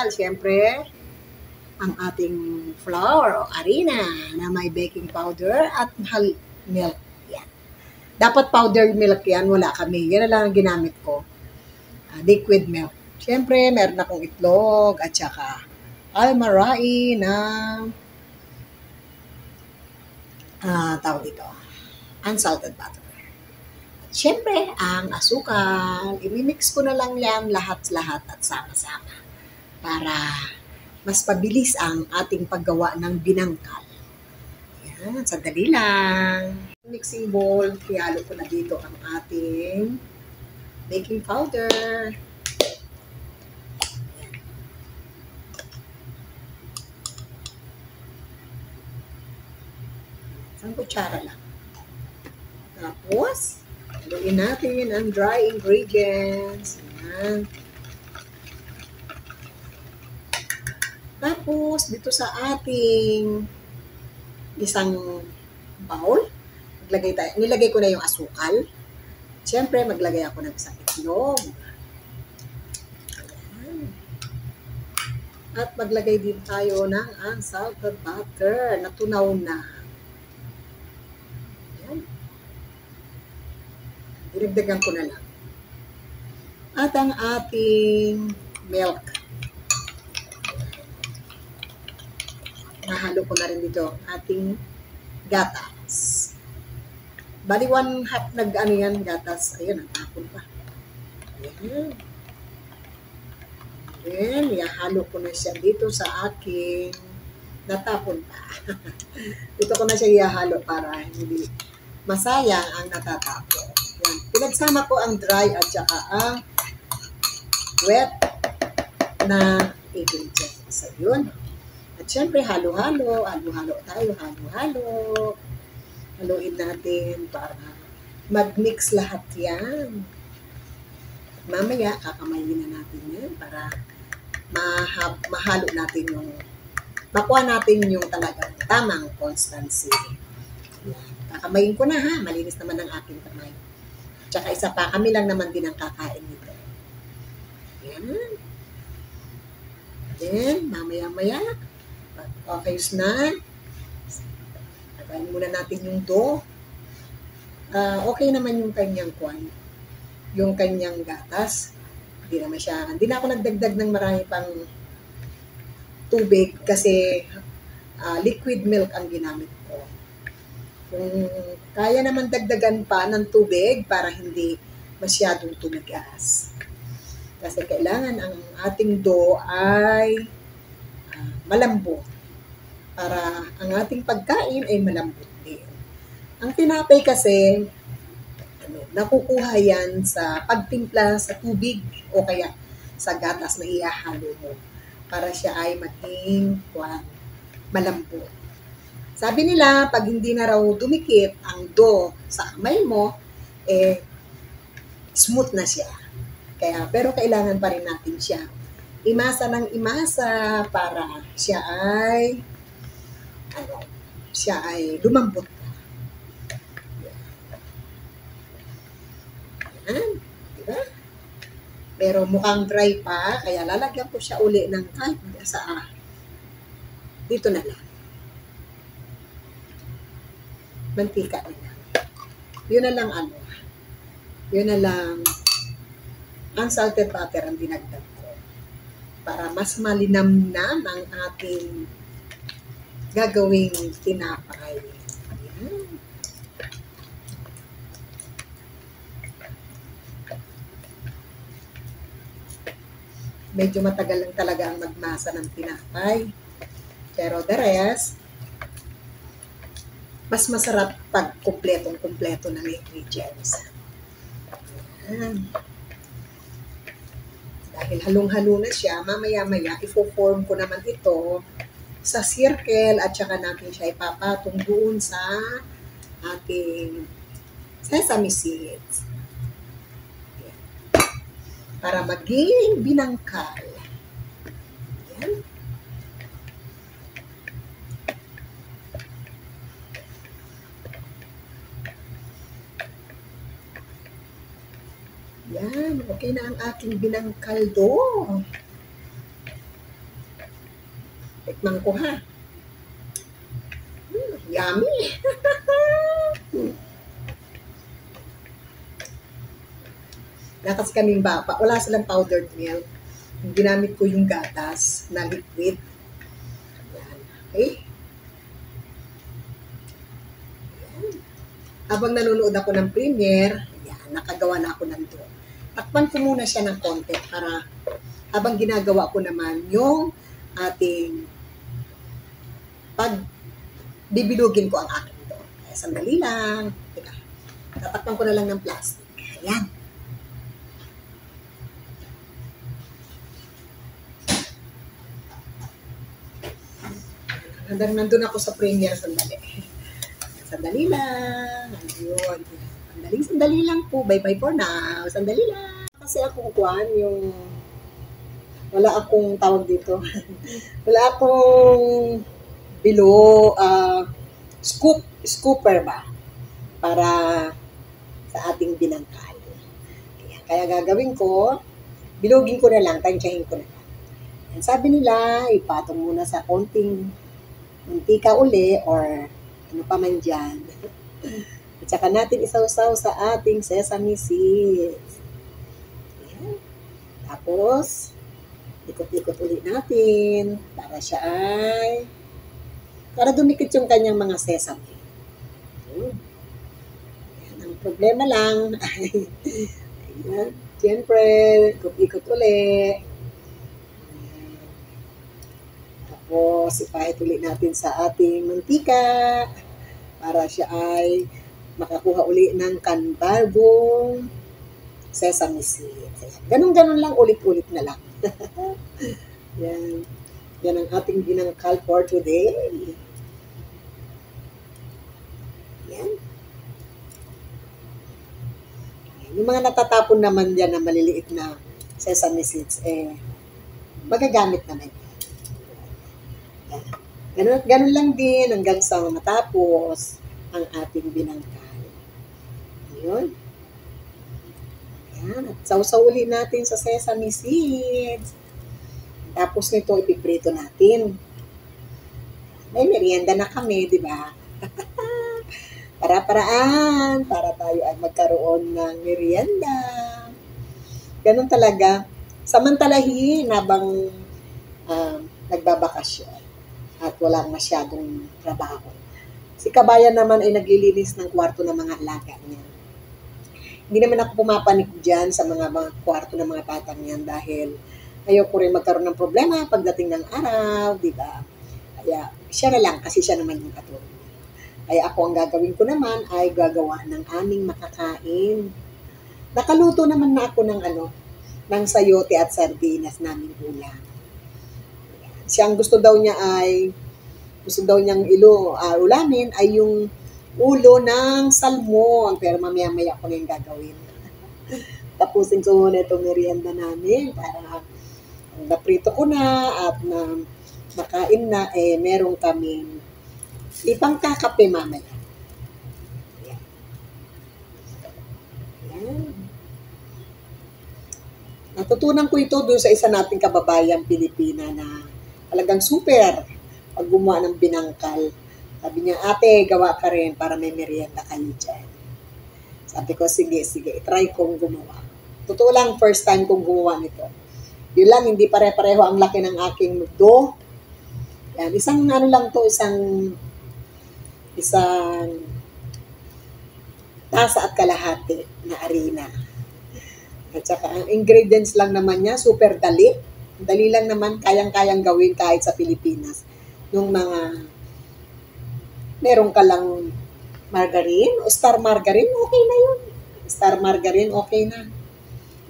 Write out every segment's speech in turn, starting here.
Siyempre, ang ating flour o harina na may baking powder at milk. Yan. Dapat powdered milk yan, wala kami. Yan na lang ang ginamit ko. Liquid milk. Siyempre, meron akong itlog at saka almarai na tawag dito, unsalted butter. At siyempre, ang asukal, imimix ko na lang yan lahat-lahat at sama-sama para mas pabilis ang ating paggawa ng binangkal. Yan, sandali lang. Mixing bowl, hihalo ko na dito ang ating baking powder. Isang kutsara lang. Tapos, haluin natin ang dry ingredients. Yan. Tapos, dito sa ating isang bowl, nilagay ko na yung asukal. Siyempre, maglagay ako ng isang itlog. At maglagay din tayo ng unsalted butter na tunaw na. Ayan. Dinagdagan ko na lang. At ang ating milk. Nahalo ko na rin dito ang ating gatas. Bali 1/2 yan gatas. Ayan, natapon pa. Ayan. Then, ihalo ko na siya dito sa aking natapon pa. Dito ko na siya ihalo para hindi masayang ang natatapon. Yan. Pinagsama ko ang dry at saka ang wet na ingredients. So, yun. At syempre, halo-halo tayo, halo-halo. Haluin natin para mag-mix lahat yan. Mamaya, kakamayin na natin yan para mahalo natin makuha natin yung talagang tamang constancy. Yan. Kakamayin ko na ha, malinis naman ang aking kamay. Tsaka isa pa, kami lang naman din ang kakain nito. Yan. Then, mamaya-maya, okay na. Lagayin muna natin yung dough. Okay naman yung kanyang yung kanyang gatas. Hindi na ako nagdagdag ng marami pang tubig kasi liquid milk ang ginamit ko. Kung kaya naman dagdagan pa ng tubig para hindi masyadong tumigas. Kasi kailangan ang ating dough ay malambot para ang ating pagkain ay malambot din. Ang tinapay kasi nakukuha yan sa pagtimpla sa tubig o kaya sa gatas na ihahalo mo para siya ay maging malambot. Sabi nila, pag hindi na raw dumikit ang dough sa kamay mo, smooth na siya. Pero kailangan pa rin natin siya imasa ng imasa para siya ay lumambot. Yan, diba? Pero mukhang dry pa, kaya lalagyan ko siya uli ng dito na lang. Mantika na lang. Yun na lang unsalted butter ang dinagdag ko para mas malinamnam ang ating gagawing tinapay. Ayan. Medyo matagal lang talaga ang magmasa ng tinapay. Pero the rest, mas masarap pag kumpletong-kumpleto ng ingredients. Ayan. Dahil halong-halo na siya, mamaya-maya, ifo-form ko naman ito sa circle at saka natin siya ipapatong doon sa ating sesame seeds. Ayan. Para maging binangkal. Ayan. Yan, okay na ang aking binangkal dough. Tikman ko ha. Yummy! Kasi kaming baba, wala silang powdered milk. Ginamit ko yung gatas na liquid. Yan. Okay? Yan. Habang nanonood ako ng premiere, yan, nakagawa na ako ng dough. Takpan ko muna siya ng konti para habang ginagawa ko naman yung ating bibilugin ko ang aking dough. Kaya sandali lang. Teka, tatakpan ko na lang ng plastic. Ayan. Nandun ako sa premiere, sandali. Sandali lang. Ayun. Sandali lang po. Bye-bye for now. Sandali lang. Kasi akong kuwan, yung wala akong tawag dito. Wala akong scooper ba? Para sa ating binangkal. Kaya gagawin ko, bilugin ko na lang, tansyahin ko na lang. Sabi nila, ipatong muna sa konting mantika uli or ano pa man dyan. At saka natin isawsaw sa ating sesame seeds. Ayan. Tapos, ikot-ikot ulit natin para siya para dumikit yung kanyang mga sesame. Ayan. Ang problema lang ay, ayan, siyempre, ikot-ikot ulit. Tapos, ipahit ulit natin sa ating mantika para siya ay makakuha ulit ng kanbagong sesame seeds. Ganun-ganun lang, ulit-ulit na lang. Yan. Yan ang ating binangkal for today. Yan. Yung mga natatapon naman dyan na maliliit na sesame seeds, magagamit naman. Ganun lang din hanggang sa matapos ang ating binangkal. Ayun. Ayan. At sausaw ulit natin sa sesame seeds. Tapos nito, ipiprito natin. May merienda na kami, di ba? Para-paraan, para tayo ay magkaroon ng merienda. Ganun talaga. Samantalahin habang nagbabakasyon at walang masyadong trabaho. Si kabayan naman ay naglilinis ng kwarto ng mga alaga niya. Hindi naman ako pumapanik dyan sa mga kwarto ng mga batang yan dahil ayoko rin magkaroon ng problema pagdating ng araw, di ba? Kaya siya na lang kasi siya naman yung katulong. Kaya ako ang gagawin ko naman ay gagawa ng aming makakain. Nakaluto naman na ako ng sayote at sardinas naming ulam. Siyang gusto daw niyang ulamin ay yung ulo ng salmon. Pero mamaya-maya ko na yung gagawin. Tapusin ko muna itong merienda namin para naprito ko na at nakain na, meron kaming ipangkakape mamaya. Yan. Yan. Natutunan ko ito doon sa isa nating kababayang Pilipina na talagang super pag gumawa ng binangkal. Sabi niya, ate, gawa ka rin para may merienda kayo dyan. Sabi ko, sige, try kong gumawa. Totoo lang, first time kong gumawa nito. Yun lang, hindi pare-pareho ang laki ng aking dough. Yan, isang tasa at kalahati na harina. At saka, ang ingredients lang naman niya, super dali. Dali lang naman, kayang-kayang gawin kahit sa Pilipinas. Nung meron ka lang margarine o star margarine, okay na yun. Star margarine, okay na.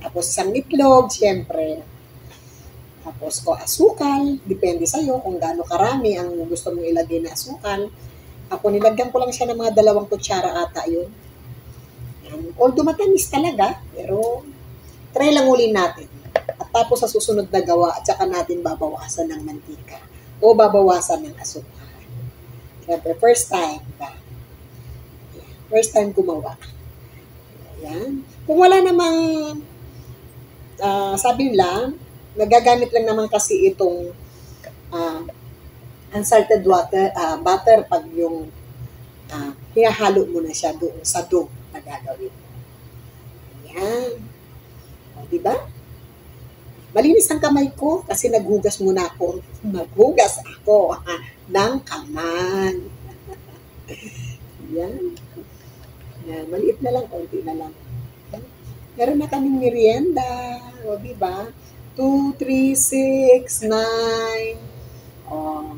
Tapos isang itlog, syempre. Tapos asukal, depende sa'yo kung gaano karami ang gusto mong ilagay na asukal. Ako nilagyan ko lang siya ng mga 2 kutsara ata yun. Although matamis talaga, pero try lang ulit natin. At tapos sa susunod na gawa, at saka natin babawasan ng mantika o babawasan ng asukal. Siyempre, first time ba? First time gumawa. Ayan. Kung wala namang, sabi lang, nagagamit lang naman kasi itong unsalted butter pag yung hinahalo mo na siya doon sa dough na gagawin mo. Ayan. O, diba? Malinis ang kamay ko kasi naghugas muna ako. Naghugas ako ng kamay. Ayan. Ayan. Maliit na lang, konti na lang. Ayan. Meron na kaming merienda. O, diba? 2, 3, 6, 9. O,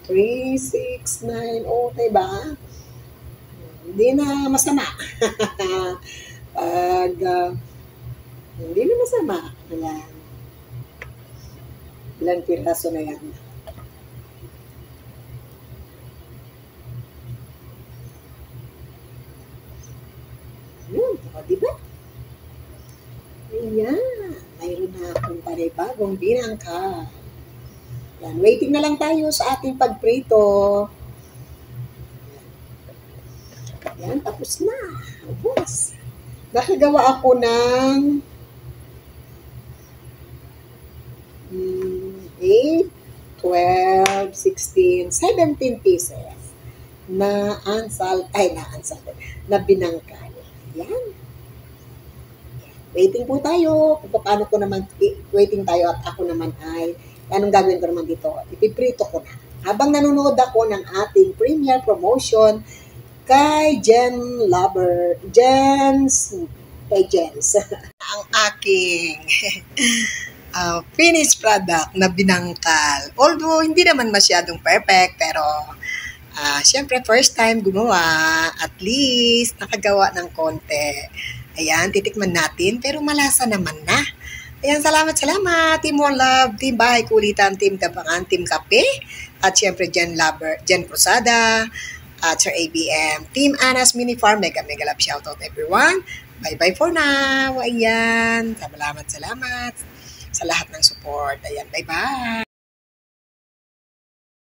3, 6, 9. O, diba? Hindi na masama. Pag hindi na masama. Ayan. Ilang piraso na yan. Yun. O, diba? Ayan. Mayroon na akong panibagong binangka. Ayan. Waiting na lang tayo sa ating pagprito. Ayan. Tapos na. Tapos. Nakagawa ako ng 8, 12, 16, 17 pieces na na binangkay. Yan. Waiting po tayo. Kung paano ko naman, waiting tayo at ako naman ay, anong gagawin ko naman dito? Ipiprito ko na. Habang nanonood ako ng ating premiere promotion kay Jens, ang aking finished product na binangkal. Although, hindi naman masyadong perfect, pero syempre, first time gumawa, at least, nakagawa ng konti. Ayan, titikman natin, pero malasa naman na. Ayan, salamat. Team One Love, Team Bahay Kulitan, Team Gabangan, Team Kape, at syempre, Jen Cruzada, at Sir ABM, Team Anas Mini Farm, mega love shoutout everyone. Bye-bye for now. Ayan, salamat sa lahat ng support. Ayan, bye-bye.